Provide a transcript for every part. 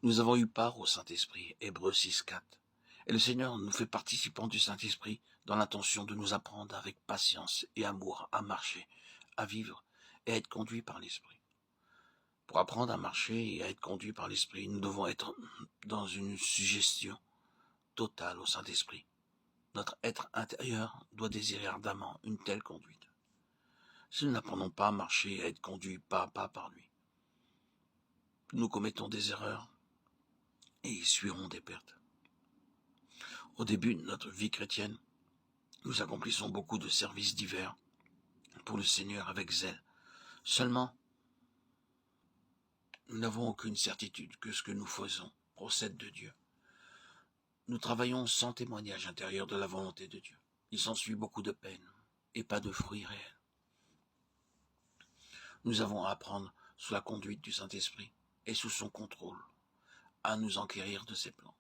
Nous avons eu part au Saint-Esprit, Hébreux 6,4. Et le Seigneur nous fait participants du Saint-Esprit dans l'intention de nous apprendre avec patience et amour à marcher, à vivre et à être conduits par l'Esprit. Pour apprendre à marcher et à être conduits par l'Esprit, nous devons être dans une suggestion totale au Saint-Esprit. Notre être intérieur doit désirer ardemment une telle conduite. Si nous n'apprenons pas à marcher et à être conduits pas à pas par lui, nous commettons des erreurs et essuierons des pertes. Au début de notre vie chrétienne, nous accomplissons beaucoup de services divers pour le Seigneur avec zèle. Seulement, nous n'avons aucune certitude que ce que nous faisons procède de Dieu. Nous travaillons sans témoignage intérieur de la volonté de Dieu. Il s'ensuit beaucoup de peine et pas de fruits réels. Nous avons à apprendre sous la conduite du Saint-Esprit et sous son contrôle à nous enquérir de ses plans.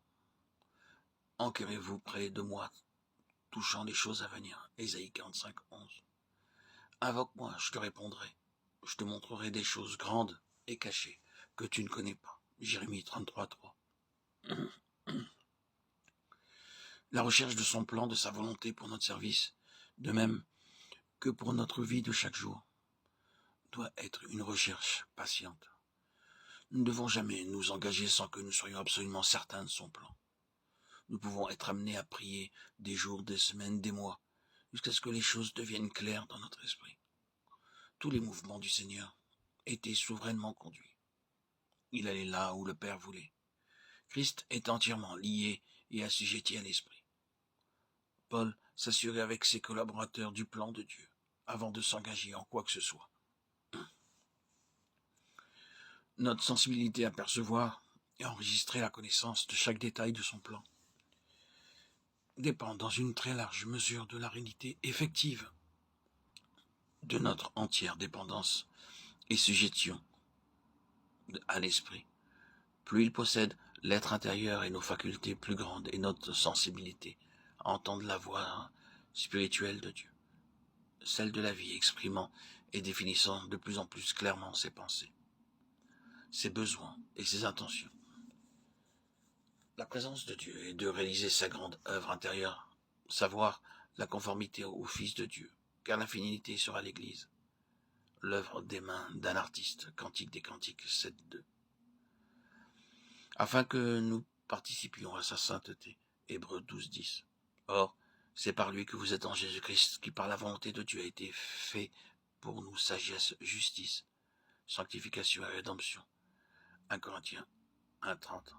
Enquérez-vous près de moi, touchant les choses à venir. Ésaïe 45, 11. Invoque-moi, je te répondrai. Je te montrerai des choses grandes et cachées que tu ne connais pas. Jérémie 33, 3. La recherche de son plan, de sa volonté pour notre service, de même que pour notre vie de chaque jour, doit être une recherche patiente. Nous ne devons jamais nous engager sans que nous soyons absolument certains de son plan. Nous pouvons être amenés à prier des jours, des semaines, des mois, jusqu'à ce que les choses deviennent claires dans notre esprit. Tous les mouvements du Seigneur étaient souverainement conduits. Il allait là où le Père voulait. Christ est entièrement lié et assujetti à l'Esprit. Paul s'assurait avec ses collaborateurs du plan de Dieu, avant de s'engager en quoi que ce soit. Notre sensibilité à percevoir et à enregistrer la connaissance de chaque détail de son plan dépend dans une très large mesure de la réalité effective de notre entière dépendance et sujétion à l'esprit. Plus il possède l'être intérieur et nos facultés plus grandes et notre sensibilité à entendre la voix spirituelle de Dieu, celle de la vie exprimant et définissant de plus en plus clairement ses pensées, ses besoins et ses intentions. La présence de Dieu est de réaliser sa grande œuvre intérieure, savoir la conformité au Fils de Dieu, car l'infinité sera l'Église, l'œuvre des mains d'un artiste, Cantique des Cantiques 7.2. Afin que nous participions à sa sainteté, Hébreux 12.10. Or, c'est par lui que vous êtes en Jésus-Christ, qui par la volonté de Dieu a été fait pour nous sagesse, justice, sanctification et rédemption. 1 Corinthiens 1.30.